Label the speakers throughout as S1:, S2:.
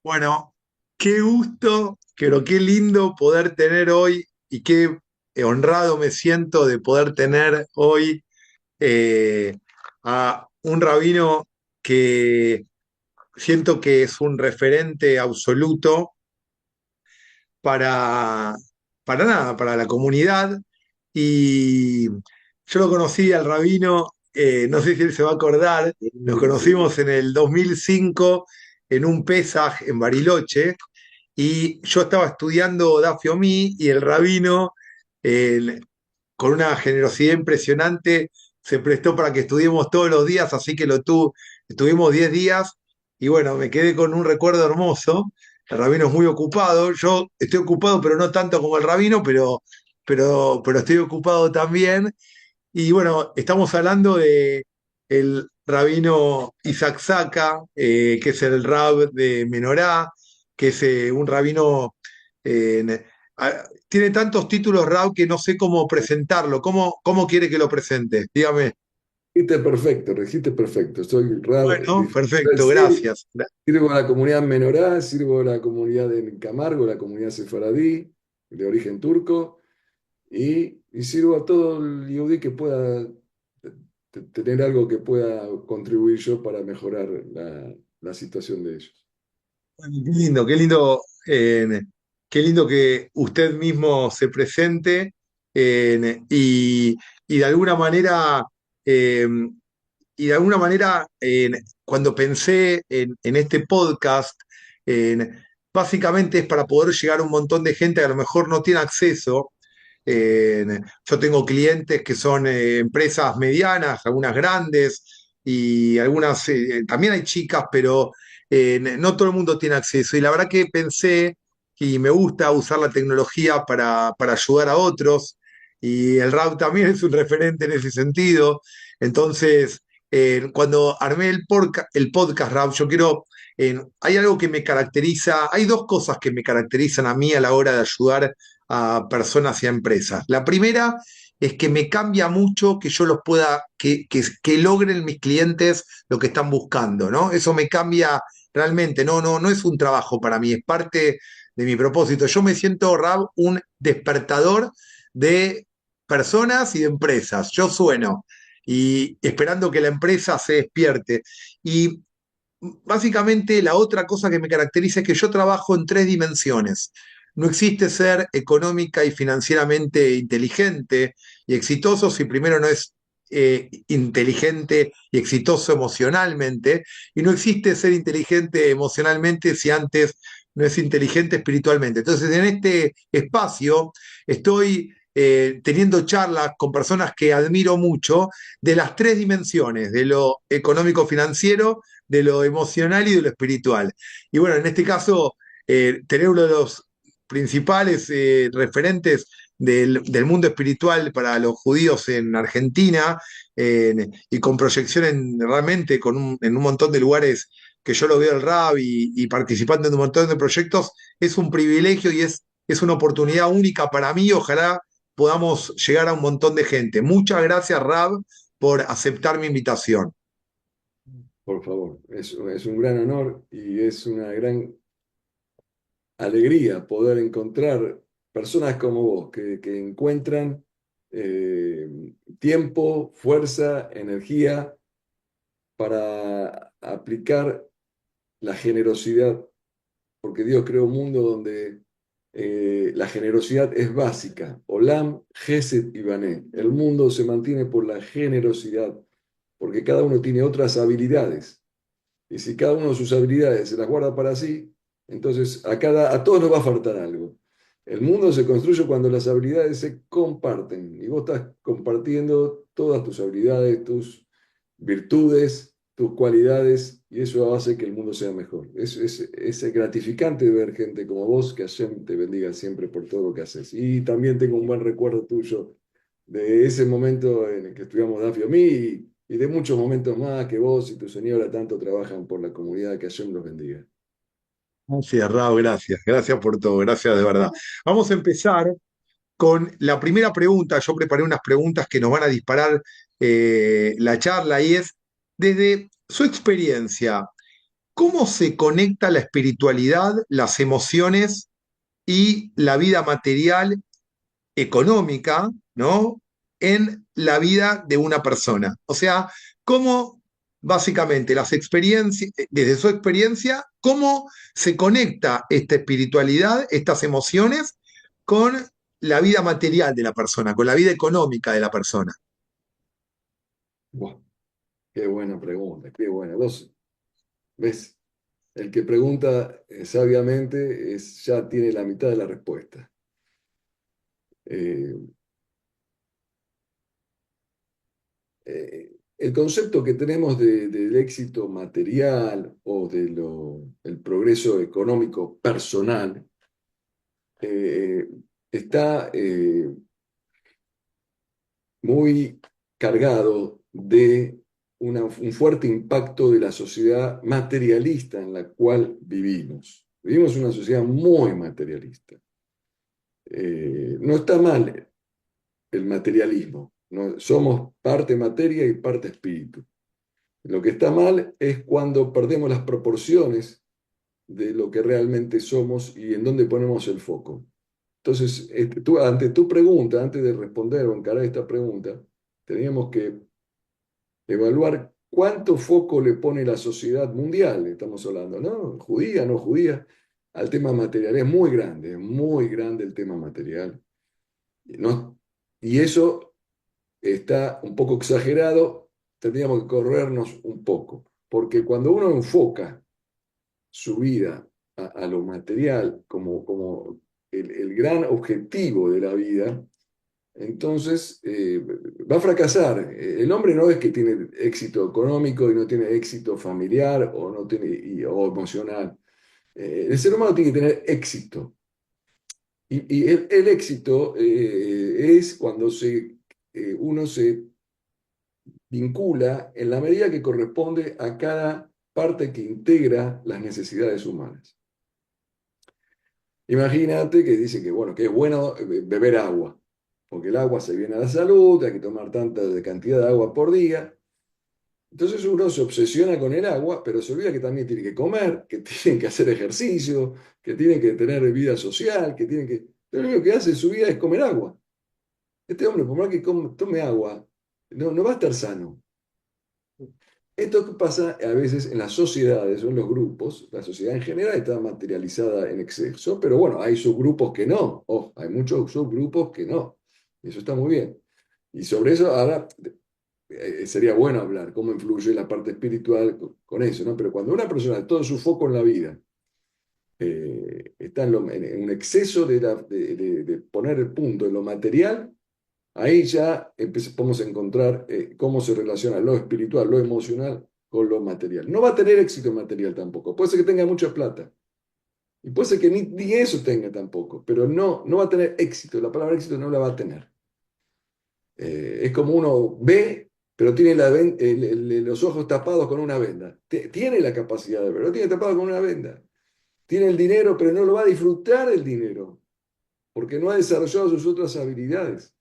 S1: Bueno, qué gusto, pero qué lindo poder tener hoy y qué honrado me siento de poder tener hoy eh, a un rabino que siento que es un referente absoluto para, para nada, para la comunidad. Y yo lo conocí al rabino, no sé si él se va a acordar, nos
S2: Sí,
S1: conocimos
S2: sí.
S1: en el 2005 en un Pesaj en Bariloche. Y yo estaba estudiando Daf Yomi y el rabino, eh, con una generosidad impresionante, se prestó para que estudiemos todos los días, así que estuvimos 10 días y bueno, me quedé con un recuerdo hermoso. El rabino es muy ocupado, yo estoy ocupado, pero no tanto como el rabino, pero estoy ocupado también. Y bueno, estamos hablando de el rabino Isaac Saka, que es el rab de Menorá, que es un rabino, tiene tantos títulos rab que no sé cómo presentarlo. ¿Cómo quiere que lo presente? Dígame.
S2: Dijiste perfecto. Soy Rab
S1: Bueno,
S2: Israel
S1: perfecto,
S2: Sir,
S1: gracias.
S2: sirvo a la comunidad Menorá, sirvo a la comunidad en Camargo, la comunidad sefaradí, de origen turco, y sirvo a todo el yudí que pueda tener algo que pueda contribuir yo para mejorar la situación de ellos.
S1: Bueno, qué lindo que usted mismo se presente y de alguna manera, eh, cuando pensé en este podcast, básicamente es para poder llegar a un montón de gente que a lo mejor no tiene acceso. Eh, yo tengo clientes que son empresas medianas, algunas grandes y algunas, también hay chicas, pero no todo el mundo tiene acceso. Y la verdad que pensé, y me gusta usar la tecnología para ayudar a otros, y el RAW también es un referente en ese sentido. Entonces, cuando armé el podcast RAW, hay algo que me caracteriza, hay dos cosas que me caracterizan a mí a la hora de ayudar a personas y a empresas. La primera es que me cambia mucho que yo los pueda, que logren mis clientes lo que están buscando, ¿no? Eso me cambia realmente, no es un trabajo para mí, es parte de mi propósito. Yo me siento, Rab, un despertador de personas y de empresas. Yo sueno y esperando que la empresa se despierte. Y básicamente, la otra cosa que me caracteriza es que yo trabajo en tres dimensiones. No existe ser económica y financieramente inteligente y exitoso si primero no es inteligente y exitoso emocionalmente, y no existe ser inteligente emocionalmente si antes no es inteligente espiritualmente. Entonces, en este espacio estoy teniendo charlas con personas que admiro mucho de las tres dimensiones, de lo económico-financiero, de lo emocional y de lo espiritual. Y bueno, en este caso, tener uno de los principales referentes del mundo espiritual para los judíos en Argentina, y con proyección realmente en un montón de lugares que yo lo veo el RAB y participando en un montón de proyectos, es un privilegio y es una oportunidad única para mí. Ojalá podamos llegar a un montón de gente. Muchas gracias, Rab, por aceptar mi invitación.
S2: Por favor, es un gran honor y es una gran alegría poder encontrar personas como vos que encuentran eh, tiempo, fuerza, energía para aplicar la generosidad, porque Dios creó un mundo donde la generosidad es básica. Olam, Gesed y Bané. El mundo se mantiene por la generosidad, porque cada uno tiene otras habilidades. Y si cada uno de sus habilidades se las guarda para sí, entonces a todos nos va a faltar algo. El mundo se construye cuando las habilidades se comparten y vos estás compartiendo todas tus habilidades, tus virtudes, tus cualidades y eso hace que el mundo sea mejor. Es gratificante ver gente como vos, que Hashem te bendiga siempre por todo lo que haces. Y también tengo un buen recuerdo tuyo de ese momento en el que estudiamos Dafio Mí y de muchos momentos más que vos y tu señora tanto trabajan por la comunidad, que Hashem los bendiga.
S1: Gracias, Raúl, gracias. Gracias por todo, gracias de verdad. Vamos a empezar con la primera pregunta. Yo preparé unas preguntas que nos van a disparar la charla y es, desde su experiencia, ¿cómo se conecta la espiritualidad, las emociones y la vida material, económica, ¿no? En la vida de una persona? O sea, ¿cómo básicamente las experiencias, desde su experiencia, cómo se conecta esta espiritualidad, estas emociones, con la vida material de la persona, con la vida económica de la persona?
S2: Buah, qué buena pregunta, qué buena. ¿Ves? El que pregunta sabiamente ya tiene la mitad de la respuesta. Eh, el concepto que tenemos del éxito material o el progreso económico personal eh, está muy cargado de un fuerte impacto de la sociedad materialista en la cual vivimos. Vivimos en una sociedad muy materialista. No está mal el materialismo, no, somos parte materia y parte espíritu. Lo que está mal es cuando perdemos las proporciones de lo que realmente somos y en dónde ponemos el foco. Entonces, ante tu pregunta, antes de responder o encarar esta pregunta, teníamos que evaluar cuánto foco le pone la sociedad mundial, estamos hablando, ¿no? Judía, no judía, al tema material. Es muy grande el tema material. ¿No? Y eso está un poco exagerado, tendríamos que corrernos un poco, porque cuando uno enfoca su vida a lo material como el gran objetivo de la vida, entonces va a fracasar. El hombre no es que tiene éxito económico y no tiene éxito familiar o, no tiene, o emocional. El ser humano tiene que tener éxito. Y el éxito es cuando uno se vincula en la medida que corresponde a cada parte que integra las necesidades humanas. Imagínate que dice que, bueno, que es bueno beber agua, porque el agua se viene a la salud, hay que tomar tanta cantidad de agua por día. Entonces uno se obsesiona con el agua, pero se olvida que también tiene que comer, que tiene que hacer ejercicio, que tiene que tener vida social, que tiene que... Lo único que hace en su vida es comer agua. Este hombre, por más que tome agua, no va a estar sano. Esto que pasa a veces en las sociedades o en los grupos, la sociedad en general está materializada en exceso, pero bueno, hay subgrupos que no, hay muchos subgrupos que no, y eso está muy bien. Y sobre eso ahora sería bueno hablar cómo influye la parte espiritual con eso, ¿no? Pero cuando una persona, todo su foco en la vida, está en un exceso de poner el punto en lo material, ahí ya podemos encontrar cómo se relaciona lo espiritual, lo emocional con lo material. No va a tener éxito material tampoco. Puede ser que tenga mucha plata. Y puede ser que ni eso tenga tampoco. Pero no va a tener éxito. La palabra éxito no la va a tener. Es como uno ve, pero tiene los ojos tapados con una venda. Tiene la capacidad de ver, lo tiene tapado con una venda. Tiene el dinero, pero no lo va a disfrutar el dinero. Porque no ha desarrollado sus otras habilidades.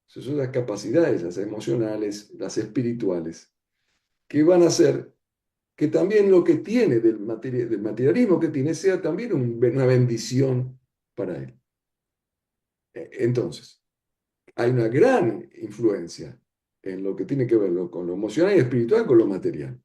S2: Esas son las capacidades, las emocionales, las espirituales, que van a hacer que también lo que tiene del materialismo que tiene sea también una bendición para él. Entonces, hay una gran influencia en lo que tiene que ver con lo emocional y espiritual con lo material.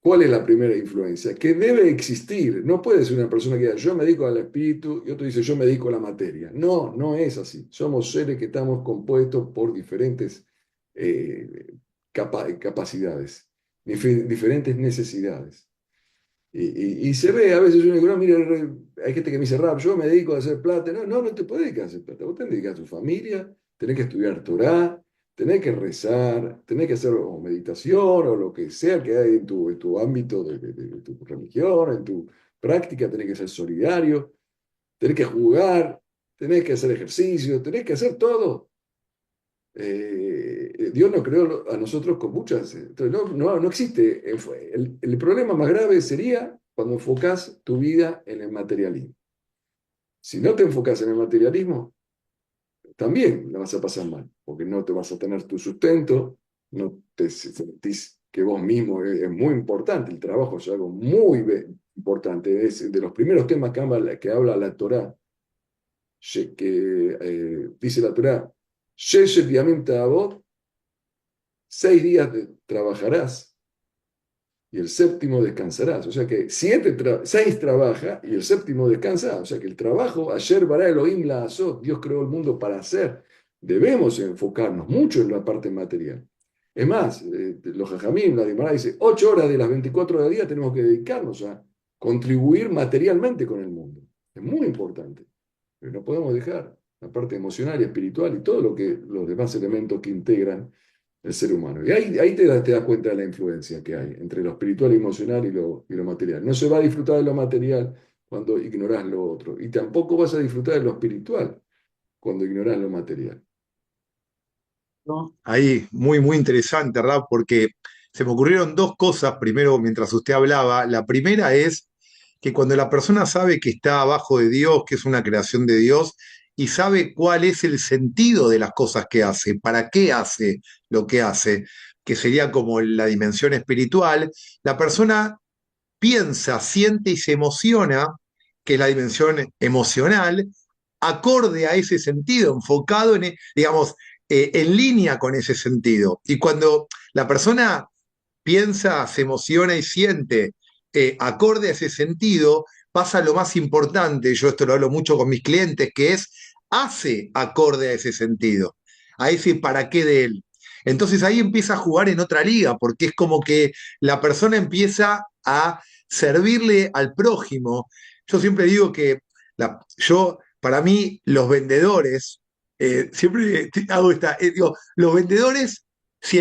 S2: ¿Cuál es la primera influencia? Que debe existir. No puede ser una persona que diga, yo me dedico al espíritu y otro dice, yo me dedico a la materia. No es así. Somos seres que estamos compuestos por diferentes eh, capacidades, diferentes necesidades. Y se ve, a veces uno dice, no, mire, hay gente que me dice, rap, yo me dedico a hacer plata. No te puedes dedicar a hacer plata. Vos te dedicas a tu familia, tenés que estudiar Torah, tenés que rezar, tenés que hacer o meditación o lo que sea que hay en tu ámbito de tu religión, en tu práctica, tenés que ser solidario, tenés que jugar, tenés que hacer ejercicio, tenés que hacer todo. Dios nos creó a nosotros con muchas. Entonces no existe. El problema más grave sería cuando enfocas tu vida en el materialismo. Si no te enfocas en el materialismo, también la vas a pasar mal, porque no te vas a tener tu sustento, no te sentís que vos mismo, es muy importante, el trabajo es algo muy importante, es de los primeros temas que habla la Torá, que dice la Torá, Sheshet Yamim Ta'avot, 6 días trabajarás y el séptimo descansarás. O sea que 6 trabaja y el séptimo descansa. O sea que el trabajo, ayer bara Elohim la azot, Dios creó el mundo para hacer. Debemos enfocarnos mucho en la parte material. Es más, los jajamim, la Gemara dice, 8 horas de las 24 horas del día tenemos que dedicarnos a contribuir materialmente con el mundo. Es muy importante. Pero no podemos dejar la parte emocional y espiritual y todo lo que los demás elementos que integran el ser humano. Y ahí te das cuenta de la influencia que hay entre lo espiritual y emocional y lo material. No se va a disfrutar de lo material cuando ignorás lo otro. Y tampoco vas a disfrutar de lo espiritual cuando ignorás lo material.
S1: ¿No? Ahí, muy, muy interesante, Rap, porque se me ocurrieron dos cosas primero mientras usted hablaba. La primera es que cuando la persona sabe que está abajo de Dios, que es una creación de Dios, y sabe cuál es el sentido de las cosas que hace, para qué hace lo que hace, que sería como la dimensión espiritual, la persona piensa, siente y se emociona, que es la dimensión emocional, acorde a ese sentido, enfocado en, digamos, en línea con ese sentido. Y cuando la persona piensa, se emociona y siente acorde a ese sentido, pasa lo más importante, yo esto lo hablo mucho con mis clientes, que es hace acorde a ese sentido, a ese para qué de él. Entonces ahí empieza a jugar en otra liga, porque es como que la persona empieza a servirle al prójimo. Yo siempre digo que para mí, los vendedores, siempre hago digo, los vendedores si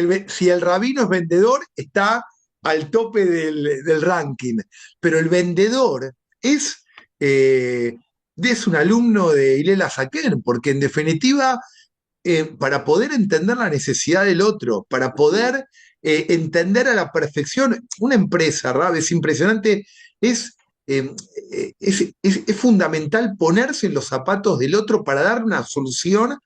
S1: el rabino es vendedor, está al tope del ranking, pero el vendedor es, eh, es un alumno de Ilela Saquén, porque en definitiva, para poder entender la necesidad del otro, para poder entender a la perfección, una empresa, Rab, es impresionante, es, eh, es fundamental ponerse en los zapatos del otro para dar una solución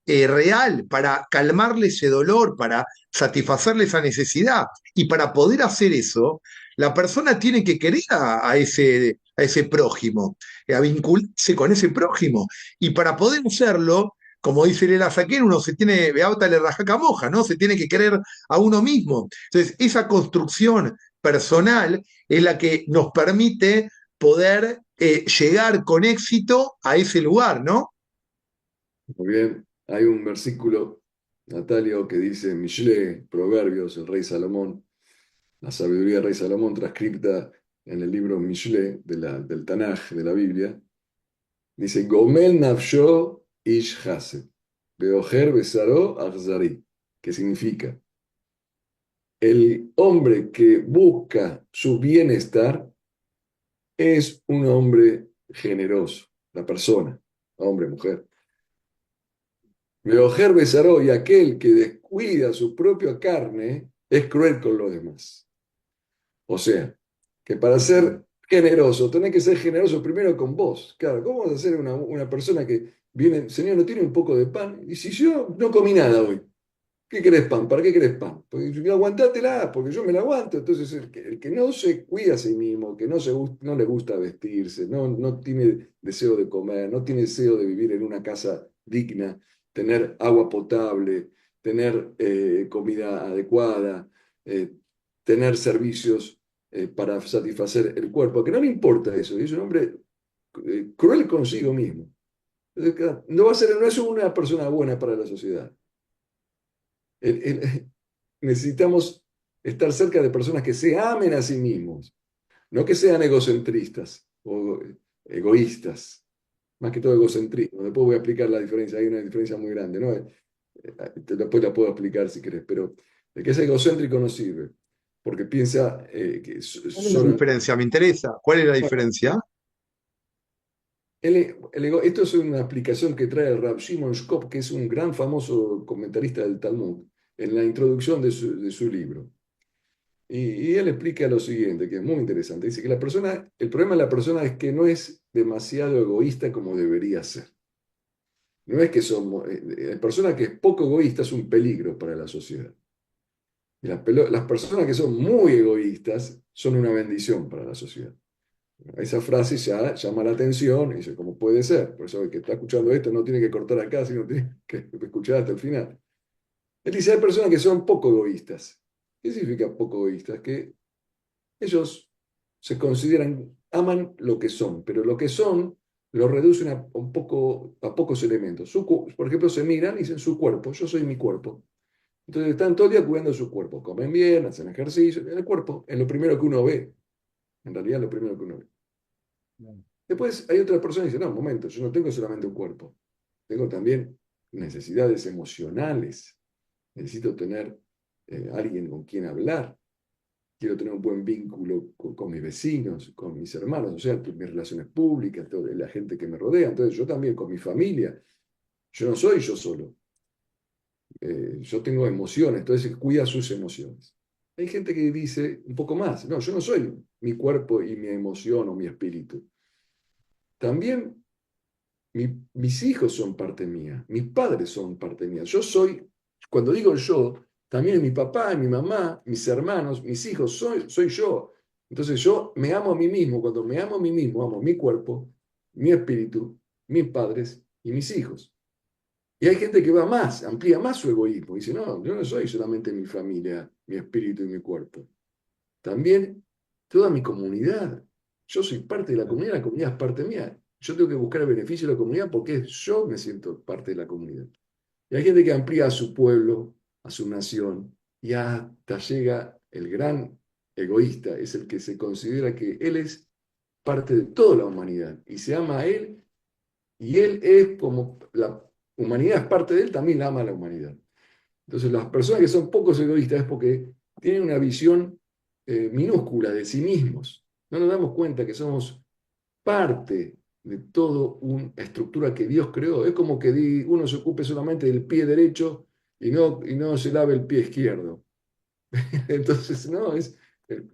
S1: real, para calmarle ese dolor, para satisfacerle esa necesidad. Y para poder hacer eso, la persona tiene que querer a ese prójimo, a vincularse con ese prójimo. Y para poder hacerlo, como dice Lela Saquén, uno se tiene, Beauta le rajaca moja, ¿no? Se tiene que querer a uno mismo. Entonces, esa construcción personal es la que nos permite poder llegar con éxito a ese lugar, ¿no?
S2: Muy bien, hay un versículo, Natalio, que dice Mishle, Proverbios, el rey Salomón, la sabiduría del rey Salomón transcripta en el libro Mishle del Tanaj, de la Biblia. Dice, Gomel nafsho ish hased, beojer besaró achzari, que significa, el hombre que busca su bienestar es un hombre generoso, la persona, hombre, mujer. Beojer besaró, y aquel que descuida su propia carne es cruel con los demás. O sea, que para ser generoso, tenés que ser generoso primero con vos. Claro, ¿cómo vas a ser una persona que viene, señor, no tiene un poco de pan? Y si yo no comí nada hoy, ¿qué querés pan? ¿Para qué querés pan? Porque aguantátela, porque yo me la aguanto. Entonces, el que no se cuida a sí mismo, que no le gusta vestirse, no tiene deseo de comer, no tiene deseo de vivir en una casa digna, tener agua potable, tener comida adecuada, eh, tener servicios para satisfacer el cuerpo, que no le importa eso, y es un hombre cruel consigo mismo. Entonces, no es una persona buena para la sociedad. Necesitamos estar cerca de personas que se amen a sí mismos, no que sean egocentristas o egoístas, más que todo egocentrismo. Después voy a explicar la diferencia, hay una diferencia muy grande, ¿no? Después la puedo explicar si querés, pero el que es egocéntrico no sirve, porque piensa que
S1: ¿Cuál es la
S2: solo...
S1: diferencia? Me interesa. ¿Cuál es la
S2: Bueno,
S1: diferencia?
S2: esto es una explicación que trae el Rab Shimon Shkop, que es un gran famoso comentarista del Talmud, en la introducción de su libro. Y él explica lo siguiente, que es muy interesante. Dice que el problema de la persona es que no es demasiado egoísta como debería ser. No es que somos, la persona que es poco egoísta es un peligro para la sociedad. Y las personas que son muy egoístas son una bendición para la sociedad. Esa frase ya llama la atención y dice, ¿cómo puede ser? Por eso el que está escuchando esto no tiene que cortar acá, sino tiene que escuchar hasta el final. Él dice, hay personas que son poco egoístas. ¿Qué significa poco egoístas? Que ellos se consideran, aman lo que son, pero lo que son lo reducen un poco, a pocos elementos. Por ejemplo, se miran y dicen su cuerpo, yo soy mi cuerpo. Entonces están todo el día cuidando de su cuerpo, comen bien, hacen ejercicio, el cuerpo es lo primero que uno ve, en realidad es lo primero que uno ve. Después hay otras personas que dicen, no, un momento, yo no tengo solamente un cuerpo, tengo también necesidades emocionales, necesito tener alguien con quien hablar, quiero tener un buen vínculo con mis vecinos, con mis hermanos, o sea, mis relaciones públicas, toda la gente que me rodea, entonces yo también con mi familia, yo no soy yo solo, yo tengo emociones, entonces cuida sus emociones. Hay gente que dice un poco más, no, yo no soy mi cuerpo y mi emoción o mi espíritu. También mis hijos son parte mía, mis padres son parte mía. Yo soy, cuando digo yo, también mi papá, mi mamá, mis hermanos, mis hijos, soy yo. Entonces yo me amo a mí mismo. Cuando me amo a mí mismo, amo mi cuerpo, mi espíritu, mis padres y mis hijos. Y hay gente que va más, amplía más su egoísmo. Dice, no, yo no soy solamente mi familia, mi espíritu y mi cuerpo. También toda mi comunidad. Yo soy parte de la comunidad es parte mía. Yo tengo que buscar el beneficio de la comunidad porque yo me siento parte de la comunidad. Y hay gente que amplía a su pueblo, a su nación, y hasta llega el gran egoísta, es el que se considera que él es parte de toda la humanidad y se ama a él, y él es como la humanidad es parte de él, también la ama a la humanidad. Entonces, las personas que son pocos egoístas es porque tienen una visión minúscula de sí mismos. No nos damos cuenta que somos parte de toda una estructura que Dios creó. Es como que uno se ocupe solamente del pie derecho y no se lave el pie izquierdo. Entonces, no,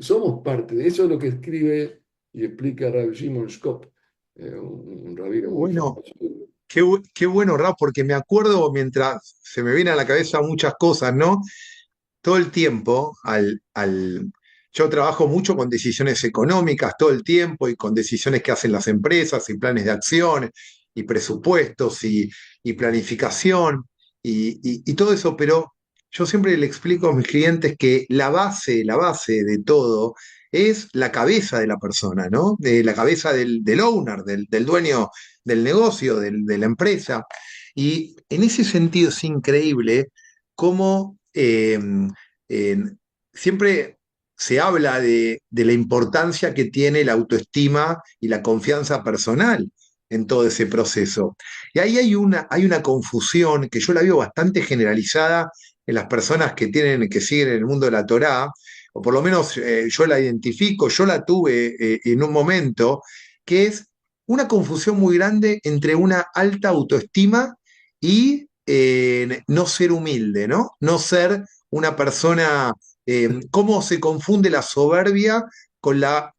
S2: somos parte de eso, es lo que escribe y explica Rabbi Shimon Shkop, un rabino muy
S1: Bueno,
S2: famoso.
S1: qué bueno, Raf, porque me acuerdo mientras se me vienen a la cabeza muchas cosas, ¿no? Todo el tiempo, yo trabajo mucho con decisiones económicas todo el tiempo y con decisiones que hacen las empresas y planes de acción y presupuestos y planificación y todo eso, pero yo siempre le explico a mis clientes que la base de todo es la cabeza de la persona, ¿no? De la cabeza del owner, del dueño del negocio, de la empresa. Y en ese sentido es increíble cómo eh, siempre se habla de la importancia que tiene la autoestima y la confianza personal en todo ese proceso. Y ahí hay una confusión que yo la veo bastante generalizada en las personas que que siguen en el mundo de la Torá, o por lo menos yo la identifico, yo la tuve en un momento, que es una confusión muy grande entre una alta autoestima y no ser humilde, ¿no? No ser una persona, cómo se confunde la soberbia con la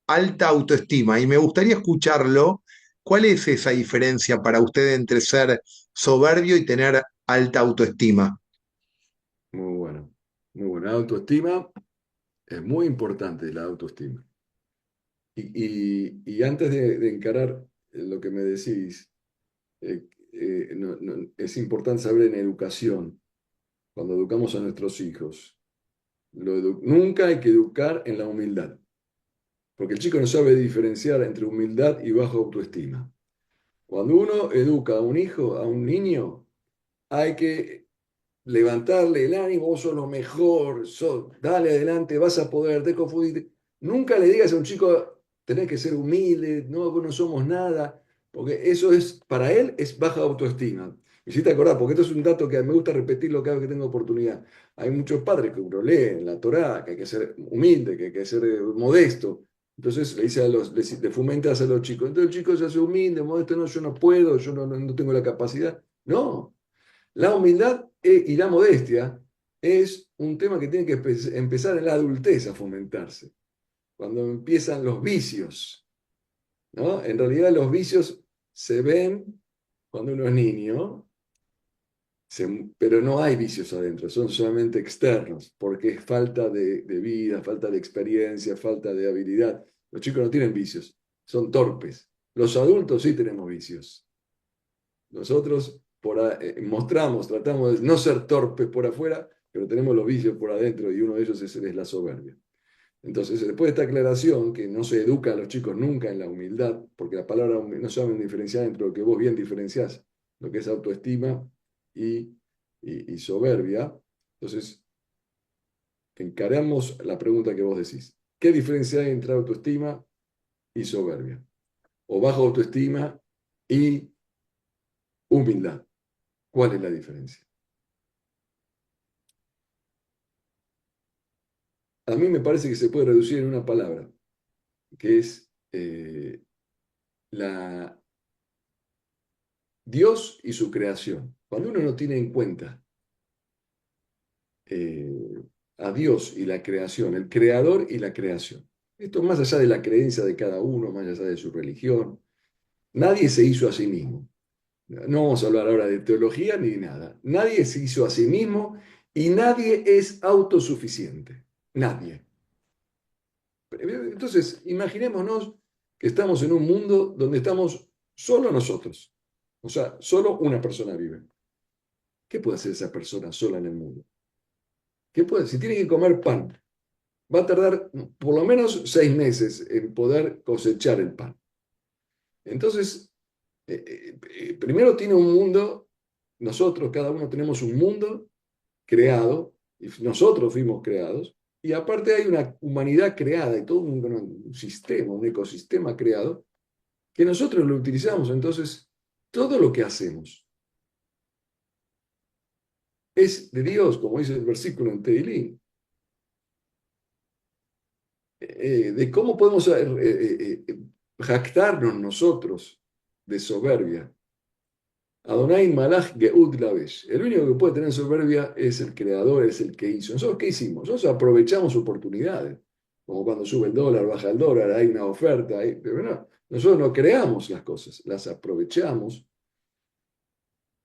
S1: alta autoestima. Y me gustaría escucharlo. ¿Cuál es esa diferencia para usted entre ser soberbio y tener alta autoestima?
S2: Muy bueno, muy bueno. La autoestima es muy importante, la autoestima. Y antes de encarar lo que me decís, es importante saber en educación, cuando educamos a nuestros hijos, nunca hay que educar en la humildad, porque el chico no sabe diferenciar entre humildad y baja autoestima. Cuando uno educa a un hijo, a un niño, hay que levantarle el ánimo, vos sos lo mejor, dale adelante, vas a poder, te confundiste. Nunca le digas a un chico, tenés que ser humilde, no, vos no somos nada, porque eso es, para él, es baja autoestima. Me hiciste acordar, porque esto es un dato que me gusta repetirlo cada vez que tengo oportunidad. Hay muchos padres que uno lee en la Torá que hay que ser humilde, que hay que ser modesto. Entonces le dice le fomentas a los chicos. Entonces el chico se hace humilde, modesto, no, yo no puedo, yo no tengo la capacidad. No, la humildad y la modestia es un tema que tiene que empezar en la adultez a fomentarse, cuando empiezan los vicios, ¿no? En realidad los vicios se ven cuando uno es niño pero no hay vicios adentro, son solamente externos, porque es falta de vida, falta de experiencia, falta de habilidad. Los chicos no tienen vicios, son torpes. Los adultos sí tenemos vicios. Nosotros mostramos, tratamos de no ser torpes por afuera, pero tenemos los vicios por adentro y uno de ellos es la soberbia. Entonces, después de esta aclaración, que no se educa a los chicos nunca en la humildad, porque la palabra no saben diferenciar entre lo que vos bien diferenciás, lo que es autoestima y, y soberbia. Entonces, encaramos la pregunta que vos decís. ¿Qué diferencia hay entre autoestima y soberbia? O baja autoestima y humildad. ¿Cuál es la diferencia? A mí me parece que se puede reducir en una palabra, que es la Dios y su creación. Cuando uno no tiene en cuenta eh, a Dios y la creación, el creador y la creación, esto más allá de la creencia de cada uno, más allá de su religión, nadie se hizo a sí mismo. No vamos a hablar ahora de teología ni de nada. Nadie se hizo a sí mismo y nadie es autosuficiente. Nadie. Entonces, imaginémonos que estamos en un mundo donde estamos solo nosotros. O sea, solo una persona vive. ¿Qué puede hacer esa persona sola en el mundo? ¿Qué puede? Si tiene que comer pan, va a tardar por lo menos 6 meses en poder cosechar el pan. Entonces, primero tiene un mundo, nosotros, cada uno tenemos un mundo creado, y nosotros fuimos creados, y aparte hay una humanidad creada y todo un sistema, un ecosistema creado, que nosotros lo utilizamos. Entonces, todo lo que hacemos es de Dios, como dice el versículo en Tehillim. De cómo podemos jactarnos nosotros de soberbia. Adonai Malach Geud Lavesh. El único que puede tener soberbia es el creador, es el que hizo. ¿Nosotros qué hicimos? Nosotros aprovechamos oportunidades. Como cuando sube el dólar, baja el dólar, hay una oferta. Pero no, nosotros no creamos las cosas, las aprovechamos.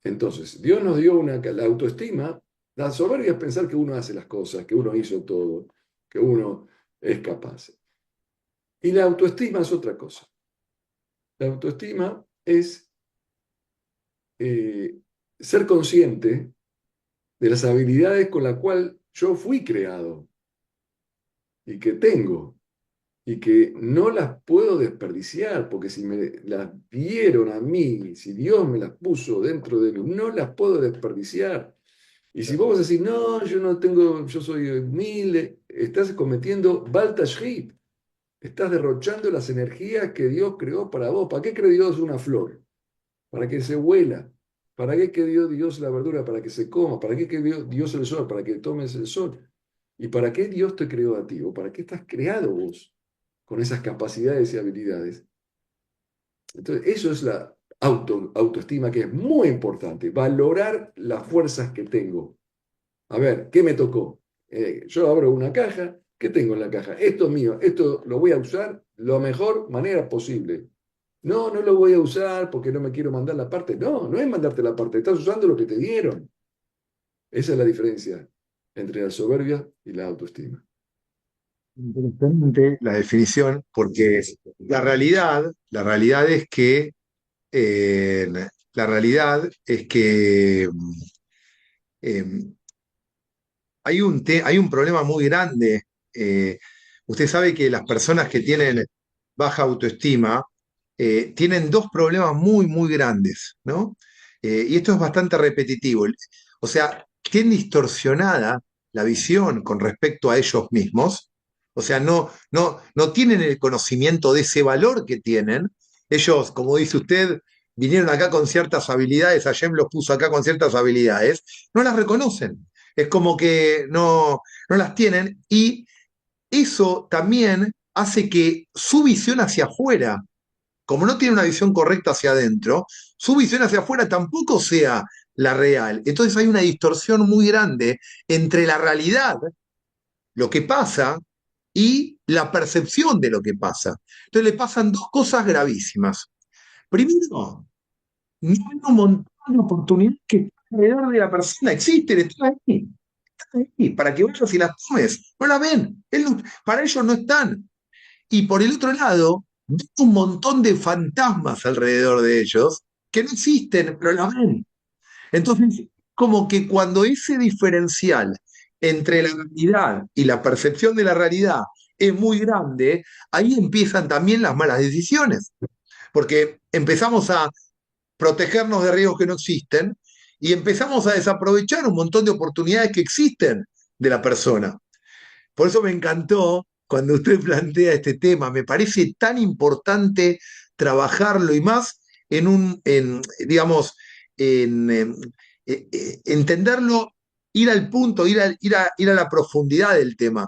S2: Entonces, Dios nos dio la autoestima. La soberbia es pensar que uno hace las cosas, que uno hizo todo, que uno es capaz. Y la autoestima es otra cosa. La autoestima es eh, ser consciente de las habilidades con las cuales yo fui creado y que tengo y que no las puedo desperdiciar, porque si me las dieron a mí, si Dios me las puso dentro de mí, no las puedo desperdiciar. Y si vos vas a decir, no, yo no tengo, yo soy humilde, estás cometiendo Balta Shrit, estás derrochando las energías que Dios creó para vos. ¿Para qué creó Dios una flor? Para que se huela. ¿Para qué dio Dios la verdura? Para que se coma. ¿Para qué dio Dios el sol? Para que tomes el sol. ¿Y para qué Dios te creó a ti? ¿O para qué estás creado vos con esas capacidades y habilidades? Entonces, eso es la autoestima, que es muy importante. Valorar las fuerzas que tengo. A ver, ¿qué me tocó? Yo abro una caja. ¿Qué tengo en la caja? Esto es mío. Esto lo voy a usar la mejor manera posible. No, no lo voy a usar porque no me quiero mandar la parte. No, no es mandarte la parte, estás usando lo que te dieron. Esa es la diferencia entre la soberbia y la autoestima.
S1: Interesante la definición, porque la realidad es que eh, la realidad es que eh, hay un problema muy grande. Eh, Usted sabe que las personas que tienen baja autoestima tienen dos problemas muy, muy grandes, ¿no? Y esto es bastante repetitivo. O sea, tienen distorsionada la visión con respecto a ellos mismos. O sea, no tienen el conocimiento de ese valor que tienen. Ellos, como dice usted, vinieron acá con ciertas habilidades, Hashem los puso acá con ciertas habilidades, no las reconocen. Es como que no las tienen y eso también hace que su visión hacia afuera, como no tiene una visión correcta hacia adentro, su visión hacia afuera tampoco sea la real. Entonces hay una distorsión muy grande entre la realidad, lo que pasa, y la percepción de lo que pasa. Entonces le pasan dos cosas gravísimas. Primero, no hay un montón de oportunidades que alrededor de la persona existen, están ahí, para que vayas y las tomes. No la ven, para ellos no están. Y por el otro lado, ves un montón de fantasmas alrededor de ellos que no existen, pero la ven. Entonces, como que cuando ese diferencial entre la realidad y la percepción de la realidad es muy grande, ahí empiezan también las malas decisiones, porque empezamos a protegernos de riesgos que no existen y empezamos a desaprovechar un montón de oportunidades que existen de la persona. Por eso me encantó cuando usted plantea este tema, me parece tan importante trabajarlo y más digamos, entenderlo, ir al punto, ir a la profundidad del tema.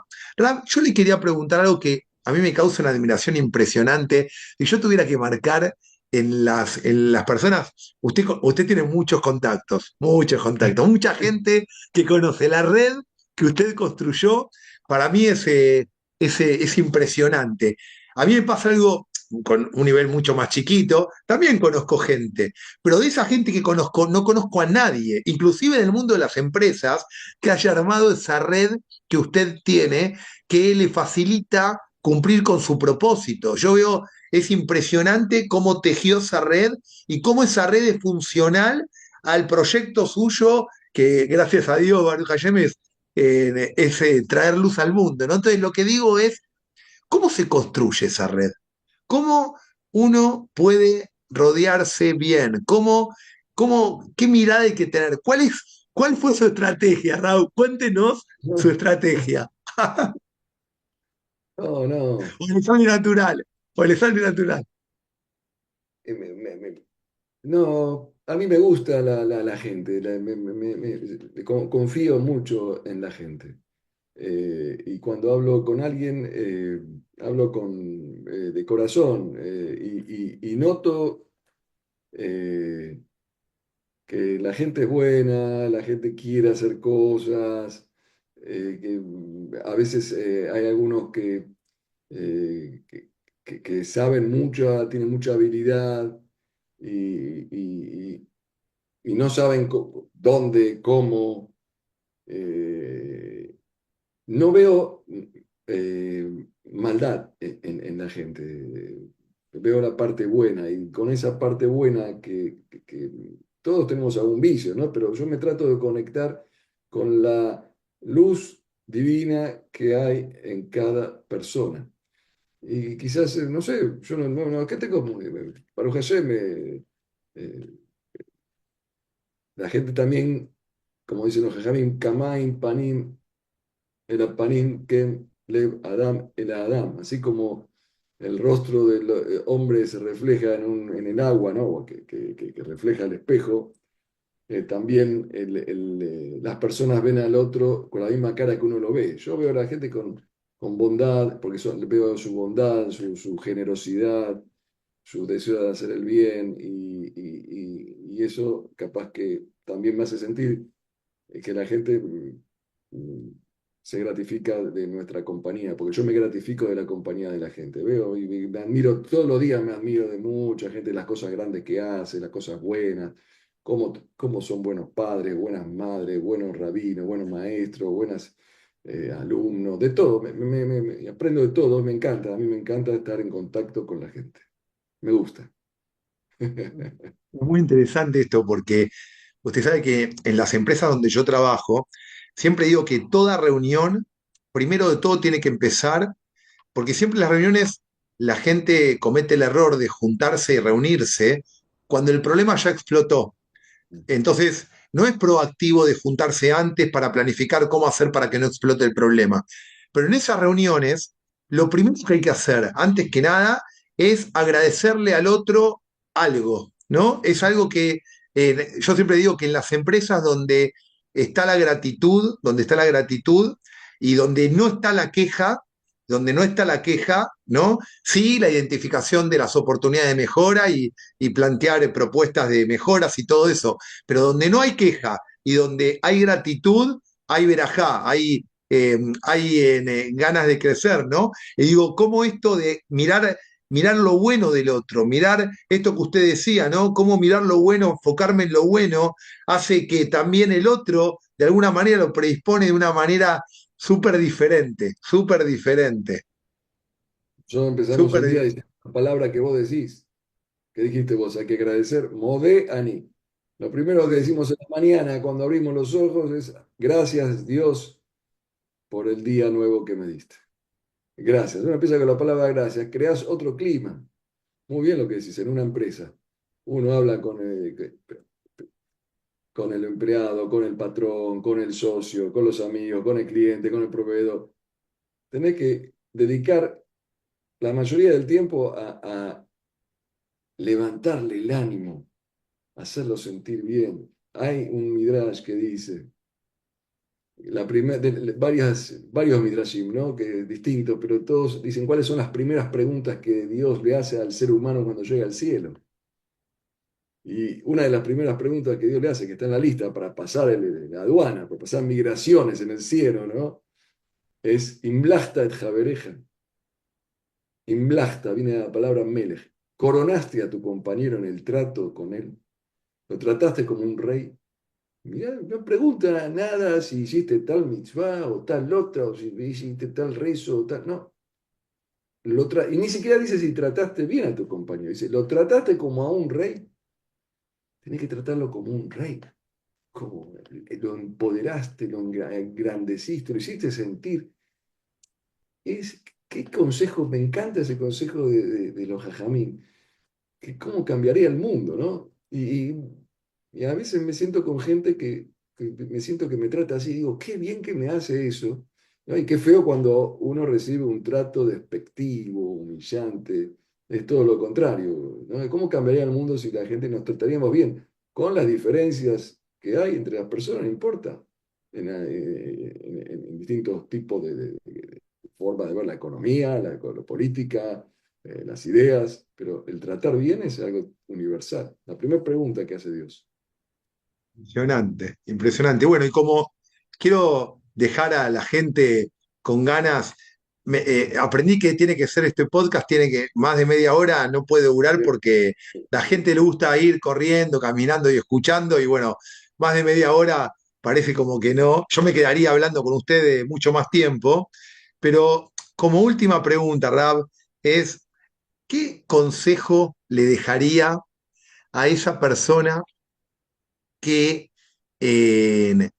S1: Yo le quería preguntar algo que a mí me causa una admiración impresionante. Si yo tuviera que marcar en las personas, usted tiene muchos contactos, mucha gente que conoce la red que usted construyó para mí es impresionante. A mí me pasa algo con un nivel mucho más chiquito, también conozco gente, pero de esa gente que conozco, no conozco a nadie, inclusive en el mundo de las empresas, que haya armado esa red que usted tiene, que le facilita cumplir con su propósito. Yo veo, es impresionante cómo tejió esa red y cómo esa red es funcional al proyecto suyo, que gracias a Dios, Baruch Hashem, traer luz al mundo, ¿no? Entonces, lo que digo es, ¿cómo se construye esa red? ¿Cómo uno puede rodearse bien? ¿Qué mirada hay que tener? ¿Cuál fue su estrategia, Raúl? Cuéntenos su estrategia.
S2: No, no.
S1: O le sale natural, o le sale natural.
S2: eh, me- me- me- no, a mí me gusta la gente, confío mucho en la gente. Y cuando hablo con alguien, hablo de corazón y noto eh, que la gente es buena, la gente quiere hacer cosas, que a veces hay algunos eh, que, que saben mucho, tienen mucha habilidad y y no saben dónde, cómo. eh, no veo maldad en la gente. Veo la parte buena y con esa parte buena que todos tenemos algún vicio, ¿no? Pero yo me trato de conectar con la luz divina que hay en cada persona. Y quizás, no sé, yo ¿qué tengo? Baruch Hashem, la gente también, como dicen los jajamim, Kamaim, Panim, el Panim, Ken, Lev, Adam, el Adam. Así como el rostro del hombre se refleja en el agua, ¿no? Que refleja el espejo, también las personas ven al otro con la misma cara que uno lo ve. Yo veo a la gente con bondad, porque veo su bondad, su generosidad, su deseo de hacer el bien, y eso capaz que también me hace sentir que la gente mm, se gratifica de nuestra compañía, porque yo me gratifico de la compañía de la gente. Veo y me admiro, todos los días me admiro de mucha gente, las cosas grandes que hace, las cosas buenas, cómo son buenos padres, buenas madres, buenos rabinos, buenos maestros, buenas alumnos, de todo. Aprendo de todo, me encanta. A mí me encanta estar en contacto con la gente. Me gusta.
S1: Es muy interesante esto porque usted sabe que en las empresas donde yo trabajo, siempre digo que toda reunión, primero de todo, tiene que empezar, porque siempre en las reuniones la gente comete el error de juntarse y reunirse cuando el problema ya explotó. Entonces, no es proactivo de juntarse antes para planificar cómo hacer para que no explote el problema. Pero en esas reuniones, lo primero que hay que hacer, antes que nada, es agradecerle al otro algo, ¿no? Es algo que yo siempre digo que en las empresas donde está la gratitud y donde no está la queja, ¿no? Sí, la identificación de las oportunidades de mejora y plantear propuestas de mejoras y todo eso, pero donde no hay queja y donde hay gratitud, hay verajá, hay ganas de crecer, ¿no? Y digo, ¿cómo esto de mirar mirar lo bueno del otro, mirar esto que usted decía, ¿no? Cómo mirar lo bueno, enfocarme en lo bueno, hace que también el otro, de alguna manera, lo predispone de una manera súper diferente,
S2: Nosotros empezamos
S1: súper
S2: el día
S1: diferente.
S2: diciendo la palabra que vos decís, que dijiste vos, hay que agradecer, modé ani. Lo primero que decimos en la mañana cuando abrimos los ojos es gracias Dios por el día nuevo que me diste. Gracias. Uno empieza con la palabra gracias, creas otro clima. Muy bien lo que decís, en una empresa. Uno habla con el empleado, con el patrón, con el socio, con los amigos, con el cliente, con el proveedor. Tenés que dedicar la mayoría del tiempo a levantarle el ánimo, hacerlo sentir bien. Hay un midrash que dice, varios midrashim, ¿no? Que distintos, pero todos dicen cuáles son las primeras preguntas que Dios le hace al ser humano cuando llega al cielo. Y una de las primeras preguntas que Dios le hace, que está en la lista para pasar la aduana, para pasar migraciones en el cielo, ¿no? Es Imlachta et Jabereja. Imlachta, viene de la palabra Melech. Coronaste a tu compañero en el trato con él. Lo trataste como un rey. Mirá, no pregunta nada si hiciste tal mitzvah o tal otra, o si hiciste tal rezo o tal. No. Y ni siquiera dice si trataste bien a tu compañero. Dice, lo trataste como a un rey. Tenés que tratarlo como un rey. Como lo empoderaste, lo engrandeciste, lo hiciste sentir. Qué consejo, me encanta ese consejo de los jajamín, que cómo cambiaría el mundo, ¿no? Y a veces me siento con gente que me siento que me trata así, digo, qué bien que me hace eso, ¿no? Y qué feo cuando uno recibe un trato despectivo, humillante, es todo lo contrario, ¿no? ¿Cómo cambiaría el mundo si la gente nos trataríamos bien? Con las diferencias que hay entre las personas, no importa, en distintos tipos de formas de ver la economía, la política, las ideas, pero el tratar bien es algo universal. La primera pregunta que hace Dios.
S1: Impresionante, impresionante. Bueno, y como quiero dejar a la gente con ganas, aprendí que tiene que ser este podcast, tiene que más de media hora, no puede durar porque la gente le gusta ir corriendo, caminando y escuchando, y bueno, más de media hora parece como que no. Yo me quedaría hablando con ustedes mucho más tiempo, pero como última pregunta, Rab, es, ¿qué consejo le dejaría a esa persona que, eh,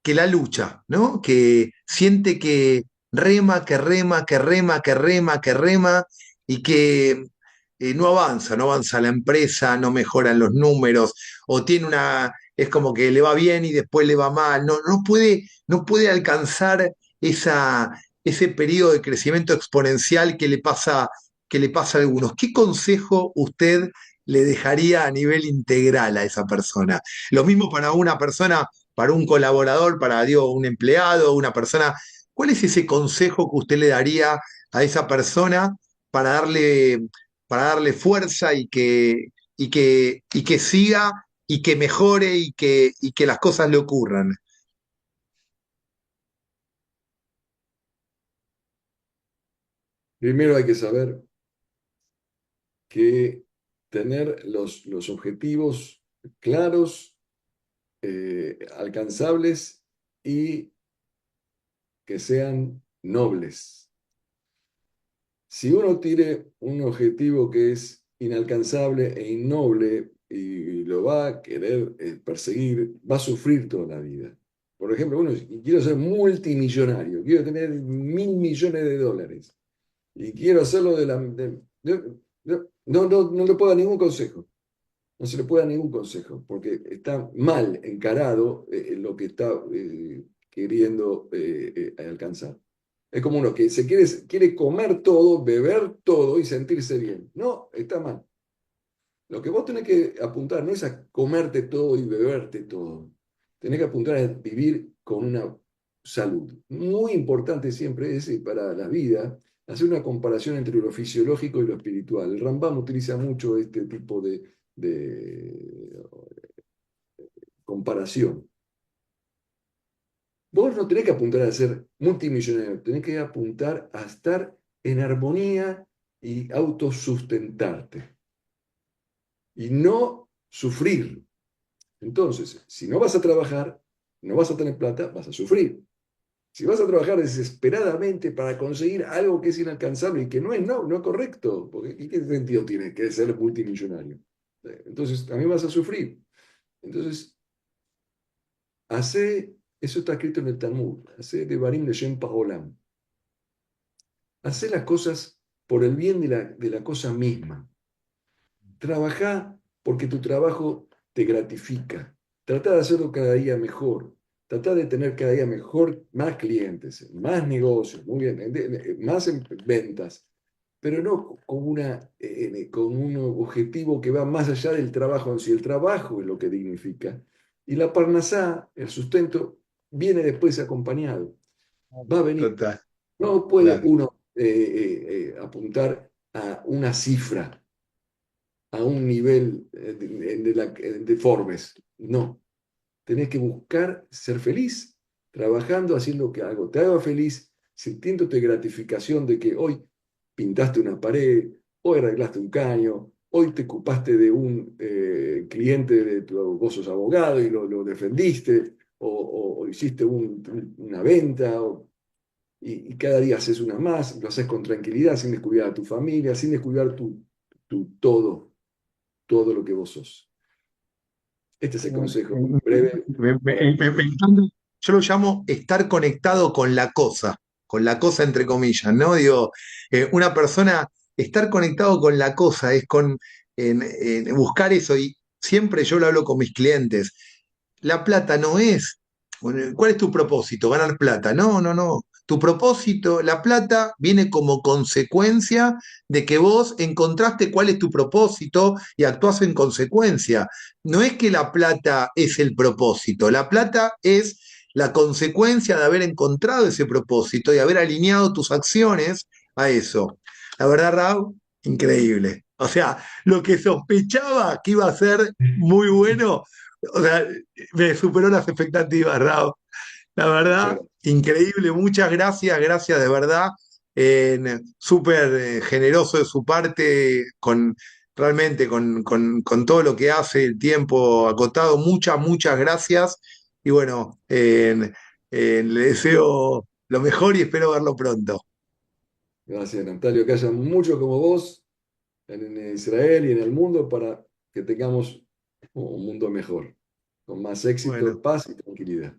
S1: que la lucha, ¿no? Que siente que rema, que rema, que rema, que rema, que rema y que no avanza la empresa, no mejoran los números, o tiene una, es como que le va bien y después le va mal, no puede alcanzar ese periodo de crecimiento exponencial que le pasa a algunos. ¿Qué consejo usted le dejaría a nivel integral a esa persona? Lo mismo para una persona, para un colaborador, para digo, un empleado, una persona. ¿Cuál es ese consejo que usted le daría a esa persona para darle, para darle fuerza y que siga y que mejore y que las cosas le ocurran?
S2: Primero hay que saber que tener los objetivos claros, alcanzables y que sean nobles. Si uno tiene un objetivo que es inalcanzable e innoble y lo va a querer perseguir, va a sufrir toda la vida. Por ejemplo, uno, quiero ser multimillonario, quiero tener 1.000 millones de dólares y quiero hacerlo no le puedo dar ningún consejo. No se le puede dar ningún consejo, porque está mal encarado lo que está queriendo alcanzar. Es como uno que quiere comer todo, beber todo y sentirse bien. No, está mal. Lo que vos tenés que apuntar no es a comerte todo y beberte todo. Tenés que apuntar a vivir con una salud. Muy importante siempre es para la vida hacer una comparación entre lo fisiológico y lo espiritual. El Rambam utiliza mucho este tipo de comparación. Vos no tenés que apuntar a ser multimillonario, tenés que apuntar a estar en armonía y autosustentarte y no sufrir. Entonces, si no vas a trabajar, no vas a tener plata, vas a sufrir. Si vas a trabajar desesperadamente para conseguir algo que es inalcanzable y que no es correcto, porque ¿y qué sentido tiene que ser multimillonario? Entonces, también vas a sufrir. Entonces, hace, eso está escrito en el Talmud, hace de Barim de Shem Paolam. Hace las cosas por el bien de la cosa misma. Trabaja porque tu trabajo te gratifica. Trata de hacerlo cada día mejor. Trata de tener cada día mejor, más clientes, más negocios, muy bien, más ventas, pero no con un objetivo que va más allá del trabajo. Si el trabajo es lo que dignifica. Y la parnasá, el sustento, viene después acompañado. Va a venir.
S1: Total,
S2: No puede
S1: claro.
S2: uno apuntar a una cifra, a un nivel de Forbes. No, tenés que buscar ser feliz, trabajando, haciendo que algo te haga feliz, sintiéndote gratificación de que hoy pintaste una pared, hoy arreglaste un caño, hoy te ocupaste de un cliente, vos sos abogado y lo defendiste, o hiciste una venta, y cada día haces una más, lo haces con tranquilidad, sin descuidar a tu familia, sin descuidar tu todo lo que vos sos. Este es el consejo breve.
S1: Me encanta. Yo lo llamo estar conectado con la cosa entre comillas, ¿no? Digo, una persona, estar conectado con la cosa es en buscar eso y siempre yo lo hablo con mis clientes. La plata no es, bueno, ¿cuál es tu propósito? Ganar plata. No, no, no. Tu propósito, la plata, viene como consecuencia de que vos encontraste cuál es tu propósito y actuás en consecuencia. No es que la plata es el propósito, la plata es la consecuencia de haber encontrado ese propósito y haber alineado tus acciones a eso. La verdad, Raúl, increíble. O sea, lo que sospechaba que iba a ser muy bueno, o sea, me superó las expectativas, Raúl. La
S2: Muchas
S1: verdad,
S2: gracias.
S1: increíble, muchas gracias, gracias de verdad. Súper generoso de su parte, realmente con todo lo que hace, el tiempo acotado. Muchas, muchas gracias. Y bueno, le deseo lo mejor y espero verlo pronto.
S2: Gracias, Natalio. Que haya muchos como vos en Israel y en el mundo para que tengamos un mundo mejor, con más
S1: Bueno,
S2: éxito, paz y tranquilidad.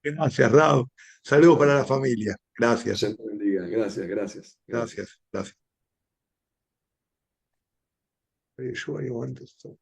S1: gracias, Raúl. Saludos para
S2: Chao.
S1: la familia. Gracias,
S2: Hashem te bendiga. Gracias, gracias, gracias.
S1: gracias, gracias. Are you sure you want to stop?